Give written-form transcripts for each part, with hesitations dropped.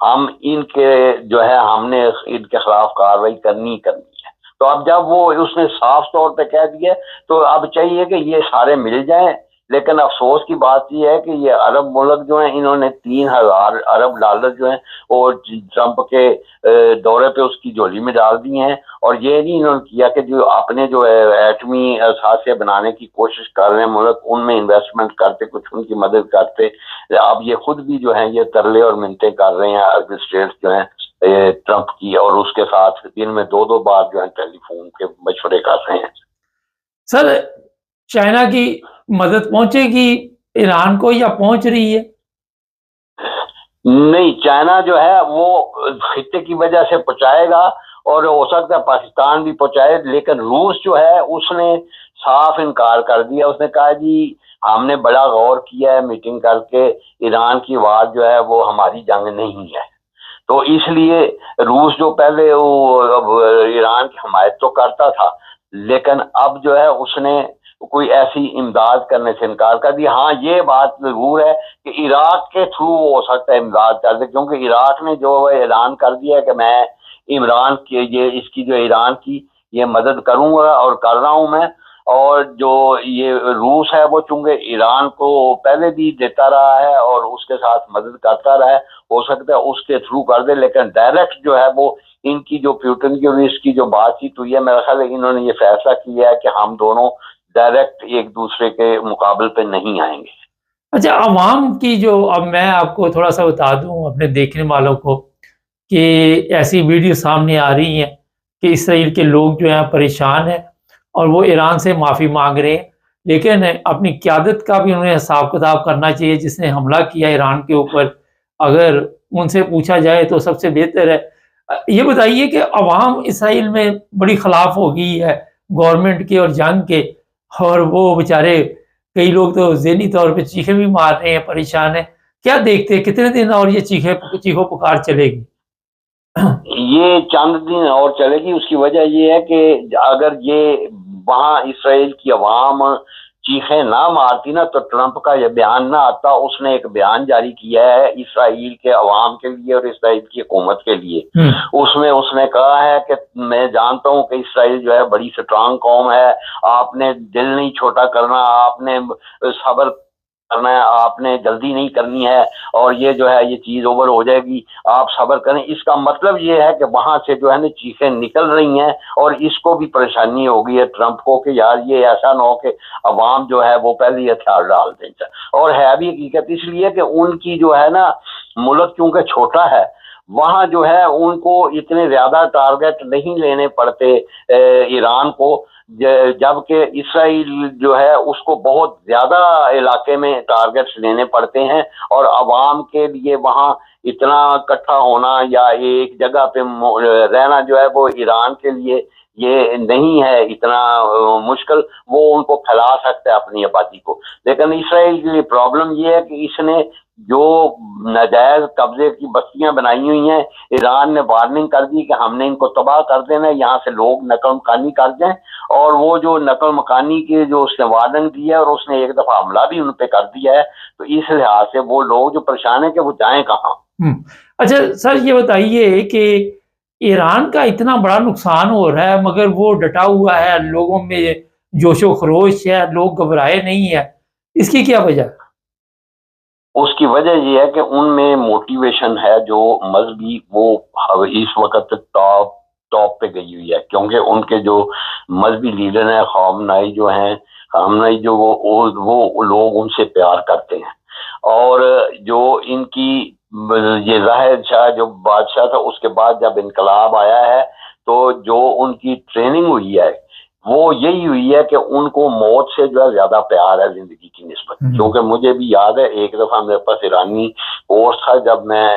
ہم ان کے جو ہے ہم نے ان کے خلاف کارروائی کرنی ہے. تو اب جب وہ اس نے صاف طور پہ کہہ دیا تو اب چاہیے کہ یہ سارے مل جائیں. لیکن افسوس کی بات یہ ہے کہ یہ عرب ملک جو ہیں انہوں نے 3,000 ارب ڈالر جو ہیں وہ ٹرمپ کے دورے پہ اس کی جھولی میں ڈال دی ہیں. اور یہ نہیں انہوں نے کیا کہ جو اپنے جو ایٹمی اثاثے بنانے کی کوشش کر رہے ہیں ملک ان میں انویسٹمنٹ کرتے, کچھ ان کی مدد کرتے. اب یہ خود بھی جو ہیں یہ ترلے اور منتیں کر رہے ہیں عرب اسٹیٹس جو ہیں ٹرمپ کی, اور اس کے ساتھ دن میں 2 بار جو ہے ٹیلی فون کے مشورے کر رہے ہیں. سر چائنا کی مدد پہنچے گی ایران کو یا پہنچ رہی ہے؟ نہیں, چائنا جو ہے وہ خطے کی وجہ سے پہنچائے گا اور ہو سکتا ہے پاکستان بھی پہنچائے, لیکن روس جو ہے اس نے صاف انکار کر دیا. اس نے کہا جی ہم نے بڑا غور کیا ہے میٹنگ کر کے, ایران کی آواز جو ہے وہ ہماری جنگ نہیں ہے. تو اس لیے روس جو پہلے ایران کی حمایت تو کرتا تھا, لیکن اب جو ہے اس نے کوئی ایسی امداد کرنے سے انکار کر دیا. ہاں یہ بات ضرور ہے کہ عراق کے تھرو وہ ہو سکتا ہے امداد کر دے, کیونکہ عراق نے جو اعلان کر دیا ہے کہ میں عمران کی یہ اس کی جو ایران کی یہ مدد کروں گا اور کر رہا ہوں میں. اور جو یہ روس ہے وہ چونکہ ایران کو پہلے بھی دیتا رہا ہے اور اس کے ساتھ مدد کرتا رہا ہے, ہو سکتا ہے اس کے تھرو کر دے. لیکن ڈائریکٹ جو ہے وہ ان کی جو پیوٹن کی اور اس کی جو بات چیت ہوئی ہے, میرا خیال ہے انہوں نے یہ فیصلہ کیا ہے کہ ہم دونوں ڈائریکٹ ایک دوسرے کے مقابل پہ نہیں آئیں گے. اچھا, عوام کی جو, اب میں آپ کو تھوڑا سا بتا دوں اپنے دیکھنے والوں کو کہ ایسی ویڈیو سامنے آ رہی ہیں کہ اسرائیل کے لوگ جو ہیں پریشان ہیں اور وہ ایران سے معافی مانگ رہے ہیں, لیکن اپنی قیادت کا بھی انہیں حساب کتاب کرنا چاہیے جس نے حملہ کیا ایران کے اوپر. اگر ان سے پوچھا جائے تو سب سے بہتر ہے. یہ بتائیے کہ عوام اسرائیل میں بڑی خلاف ہو گئی ہے گورنمنٹ کے اور جنگ کے, اور وہ بیچارے کئی لوگ تو ذہنی طور پہ چیخیں بھی مار رہے ہیں, پریشان ہیں. کیا دیکھتے ہیں کتنے دن اور یہ چیخو پکار چلے گی؟ یہ چند دن اور چلے گی. اس کی وجہ یہ ہے کہ اگر یہ وہاں اسرائیل کی عوام چیخیں نہ مارتی نا تو ٹرمپ کا یہ بیان نہ آتا. اس نے ایک بیان جاری کیا ہے اسرائیل کے عوام کے لیے اور اسرائیل کی حکومت کے لیے. اس میں اس نے کہا ہے کہ میں جانتا ہوں کہ اسرائیل جو ہے بڑی سٹرانگ قوم ہے, آپ نے دل نہیں چھوٹا کرنا, آپ نے صبر کرنا ہے, آپ نے جلدی نہیں کرنی ہے, اور یہ جو ہے یہ چیز اوور ہو جائے گی, آپ صبر کریں. اس کا مطلب یہ ہے کہ وہاں سے جو ہے نا چیخیں نکل رہی ہیں اور اس کو بھی پریشانی ہو گئی ہے ٹرمپ کو کہ یار یہ ایسا نہ ہو کہ عوام جو ہے وہ پہلے ہی ہتھیار ڈال دیں. اور ہے بھی حقیقت اس لیے کہ ان کی جو ہے نا ملک کیونکہ چھوٹا ہے, وہاں جو ہے ان کو اتنے زیادہ ٹارگٹ نہیں لینے پڑتے ایران کو, جبکہ اسرائیل جو ہے اس کو بہت زیادہ علاقے میں ٹارگٹس لینے پڑتے ہیں. اور عوام کے لیے وہاں اتنا اکٹھا ہونا یا ایک جگہ پہ رہنا جو ہے وہ ایران کے لیے یہ نہیں ہے اتنا مشکل. وہ ان کو پھیلا سکتا ہے اپنی آبادی کو. لیکن اسرائیل کے لیے پرابلم یہ ہے کہ اس نے جو ناجائز قبضے کی بستیاں بنائی ہوئی ہیں, ایران نے وارننگ کر دی کہ ہم نے ان کو تباہ کر دینا, یہاں سے لوگ نقل مکانی کر دیں. اور وہ جو نقل مکانی کی جو اس نے وارننگ دی ہے اور اس نے ایک دفعہ حملہ بھی ان پہ کر دیا ہے, تو اس لحاظ سے وہ لوگ جو پریشان ہیں کہ وہ جائیں کہاں. اچھا سر, یہ بتائیے کہ ایران کا اتنا بڑا نقصان ہو رہا ہے مگر وہ ڈٹا ہوا ہے, لوگوں میں جوش و خروش ہے, لوگ گھبرائے نہیں ہے, اس کی کیا وجہ؟ اس کی وجہ یہ ہے کہ ان میں موٹیویشن ہے جو مذہبی, وہ اس وقت ٹاپ پہ گئی ہوئی ہے, کیونکہ ان کے جو مذہبی لیڈر ہیں خامنائی جو ہیں, خامنائی جو وہ لوگ ان سے پیار کرتے ہیں. اور جو ان کی یہ ظاہر شاہ جو بادشاہ تھا اس کے بعد جب انقلاب آیا ہے تو جو ان کی ٹریننگ ہوئی ہے وہ یہی ہوئی ہے کہ ان کو موت سے جو ہے زیادہ پیار ہے زندگی کی نسبت. کیونکہ مجھے بھی یاد ہے ایک دفعہ میرے پاس ایرانی کورس تھا جب میں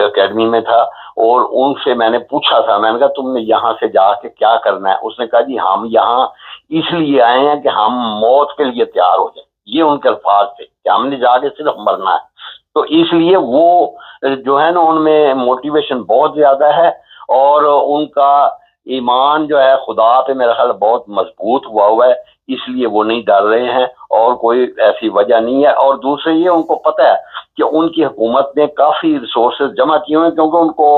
اکیڈمی میں تھا, اور ان سے میں نے پوچھا تھا, میں نے کہا تم نے یہاں سے جا کے کیا کرنا ہے؟ اس نے کہا جی ہم یہاں اس لیے آئے ہیں کہ ہم موت کے لیے تیار ہو جائیں. یہ ان کے الفاظ تھے کہ ہم نے جا کے صرف مرنا ہے. تو اس لیے وہ جو ہے نا ان میں موٹیویشن بہت زیادہ ہے, اور ان کا ایمان جو ہے خدا پہ میرا خیال بہت مضبوط ہوا ہے، اس لیے وہ نہیں ڈر رہے ہیں، اور کوئی ایسی وجہ نہیں ہے۔ اور دوسرے یہ ان کو پتہ ہے کہ ان کی حکومت نے کافی ریسورسز جمع کیے ہوئے ہیں، کیونکہ ان کو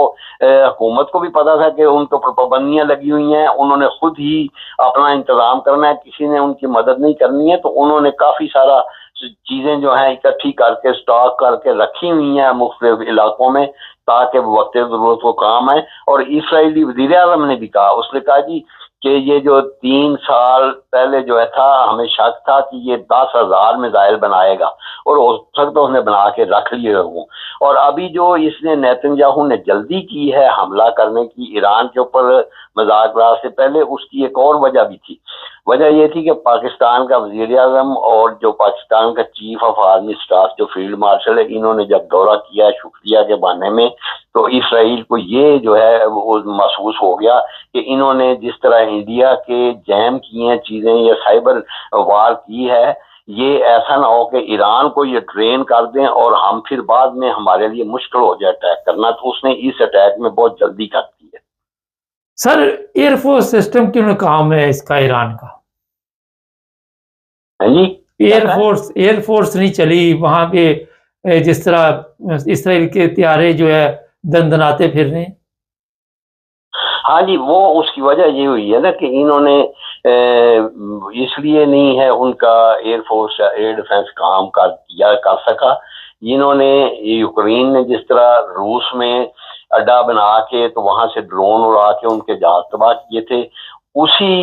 حکومت کو بھی پتا تھا کہ ان کو پابندیاں لگی ہوئی ہیں، انہوں نے خود ہی اپنا انتظام کرنا ہے، کسی نے ان کی مدد نہیں کرنی ہے، تو انہوں نے کافی سارا چیزیں جو ہیں اکٹھی کر کے اسٹاک کر کے رکھی ہوئی ہیں مختلف علاقوں میں، تاکہ وقت ضرورت کو کام آئے۔ اور اسرائیلی وزیر اعظم نے بھی کہا، اس نے کہا جی کہ یہ جو 3 سال پہلے جو ہے تھا، ہمیں شک تھا کہ یہ 10,000 میزائل بنائے گا، اور ہو سکتا اس نے بنا کے رکھ لیے ہوں۔ اور ابھی جو اس نے نیتن یاہو نے جلدی کی ہے حملہ کرنے کی ایران کے اوپر مذاکرات سے پہلے، اس کی ایک اور وجہ بھی تھی۔ وجہ یہ تھی کہ پاکستان کا وزیر اعظم اور جو پاکستان کا چیف آف آرمی اسٹاف جو فیلڈ مارشل ہے، انہوں نے جب دورہ کیا شکریہ کے بہانے میں، تو اسرائیل کو یہ جو ہے وہ محسوس ہو گیا کہ انہوں نے جس طرح انڈیا کے جیم کی ہیں چیزیں یا سائبر وار کی ہے، یہ ایسا نہ ہو کہ ایران کو یہ ٹرین کر دیں اور ہم پھر بعد میں ہمارے لیے مشکل ہو جائے اٹیک کرنا، تو اس نے اس اٹیک میں بہت جلدی کر دی ہے۔ سر ایئر فورس سسٹم کیوں ناکام ہے اس کا ایران کا؟ جی ایئر فورس نہیں چلی وہاں پہ، جس طرح اسرائیل کے طیارے جو ہے دندناتے پھر رہے ہیں۔ ہاں جی، وہ اس کی وجہ یہ ہوئی ہے نا کہ انہوں نے اس لیے نہیں ہے ان کا ایئر فورس یا ایئر ڈیفنس کام کر سکا۔ انہوں نے یوکرین نے جس طرح روس میں اڈا بنا کے تو وہاں سے ڈرون اڑا کے ان کے جہاز تباہ کیے تھے، اسی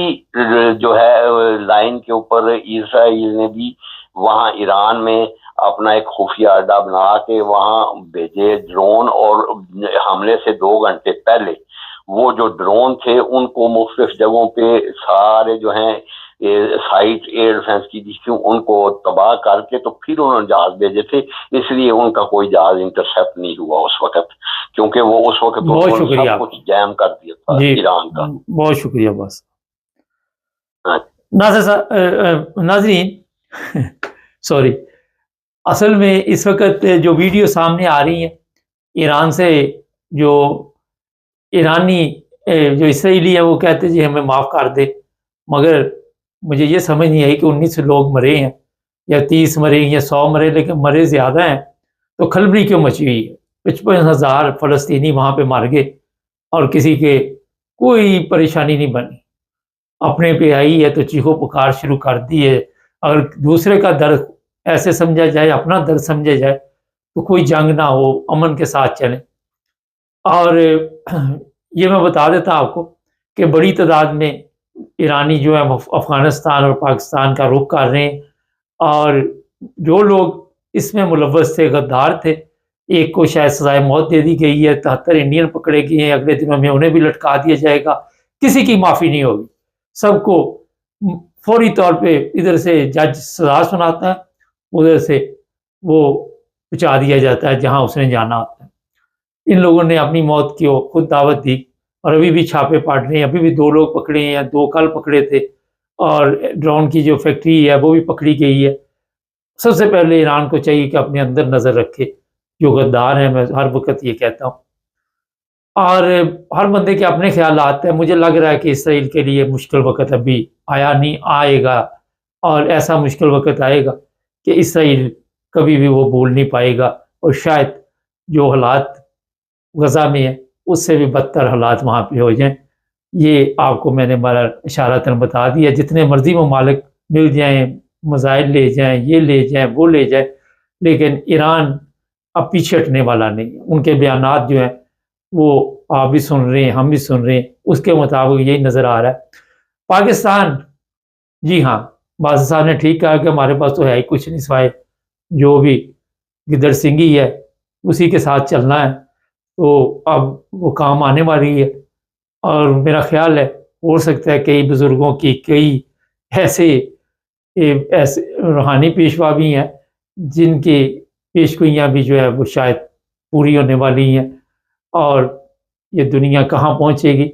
جو ہے لائن کے اوپر اسرائیل نے بھی وہاں ایران میں اپنا ایک خفیہ اڈا بنا کے وہاں بھیجے ڈرون، اور حملے سے 2 گھنٹے پہلے وہ جو ڈرون تھے ان کو مختلف جگہوں پہ سارے جو ہیں سائٹ ایئر ڈیفنس کی جس کی ان کو تباہ کر کے تو پھر انہوں نے جہاز بھیجے تھے، اس لیے ان کا کوئی جہاز انٹرسیپٹ نہیں ہوا اس وقت، کیونکہ وہ اس وقت بہت شکریہ، سب کچھ جیم کر دیا تھا ایران کا۔ بہت شکریہ۔ بس ہاں ناظرین سوری، اصل میں اس وقت جو ویڈیو سامنے آ رہی ہیں ایران سے، جو ایرانی جو اسرائیلی ہے وہ کہتے جی ہمیں معاف کر دے، مگر مجھے یہ سمجھ نہیں آئی کہ 19 لوگ مرے ہیں یا 30 مرے یا 100 مرے، لیکن مرے زیادہ ہیں، تو کھلبلی کیوں مچی ہوئی ہے؟ 55,000 فلسطینی وہاں پہ مر گئے اور کسی کے کوئی پریشانی نہیں بنی، اپنے پہ آئی ہے تو چیخو پکار شروع کر دی ہے۔ اگر دوسرے کا درد ایسے سمجھا جائے، اپنا درد سمجھا جائے، تو کوئی جنگ نہ ہو، امن کے ساتھ چلیں۔ اور یہ میں بتا دیتا آپ کو کہ بڑی تعداد میں ایرانی جو ہے افغانستان اور پاکستان کا رخ کر رہے ہیں، اور جو لوگ اس میں ملوث تھے، غدار تھے، ایک کو شاید سزائے موت دے دی گئی ہے، 73 انڈین پکڑے گئے ہیں، اگلے دنوں میں انہیں بھی لٹکا دیا جائے گا، کسی کی معافی نہیں ہوگی، سب کو فوری طور پہ ادھر سے جج سزا سناتا ہے، ادھر سے وہ پہنچا دیا جاتا ہے جہاں اس نے جانا ہوتا ہے۔ ان لوگوں نے اپنی موت کی خود دعوت دی، اور ابھی بھی چھاپے پاڑ رہے ہیں، ابھی بھی 2 لوگ پکڑے ہیں، 2 کل پکڑے تھے، اور ڈرون کی جو فیکٹری ہے وہ بھی پکڑی گئی ہے۔ سب سے پہلے ایران کو چاہیے کہ اپنے اندر نظر رکھے، جو غدار ہیں، میں ہر وقت یہ کہتا ہوں، اور ہر بندے کے اپنے خیالات ہیں۔ مجھے لگ رہا ہے کہ اسرائیل کے لیے مشکل وقت ابھی آیا نہیں، آئے گا، اور ایسا مشکل وقت آئے گا کہ اسرائیل کبھی بھی وہ بھول نہیں پائے گا، اور شاید جو حالات غزہ میں ہیں اس سے بھی بدتر حالات وہاں پہ ہو جائیں۔ یہ آپ کو میں نے اشارتاً بتا دیا۔ جتنے مرضی ممالک مل جائیں، میزائل لے جائیں، یہ لے جائیں، وہ لے جائیں، لیکن ایران اب پیچھے ہٹنے والا نہیں۔ ان کے بیانات جو ہیں وہ آپ بھی سن رہے ہیں، ہم بھی سن رہے ہیں، اس کے مطابق یہی نظر آ رہا ہے۔ پاکستان، جی ہاں، بادشاہ صاحب نے ٹھیک کہا کہ ہمارے پاس تو ہے ہی کچھ نہیں سوائے جو بھی گدڑ سنگھی ہے، اسی کے ساتھ چلنا ہے، تو اب وہ کام آنے والی ہے۔ اور میرا خیال ہے ہو سکتا ہے کئی بزرگوں کی کئی ایسے روحانی پیشوا بھی ہیں جن کی پیشگوئیاں بھی جو ہے وہ شاید پوری ہونے والی ہیں، اور یہ دنیا کہاں پہنچے گی،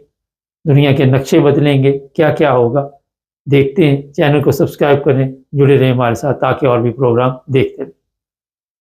دنیا کے نقشے بدلیں گے، کیا کیا ہوگا، دیکھتے ہیں۔ چینل کو سبسکرائب کریں، جڑے رہیں ہمارے ساتھ تاکہ اور بھی پروگرام دیکھتے رہیں۔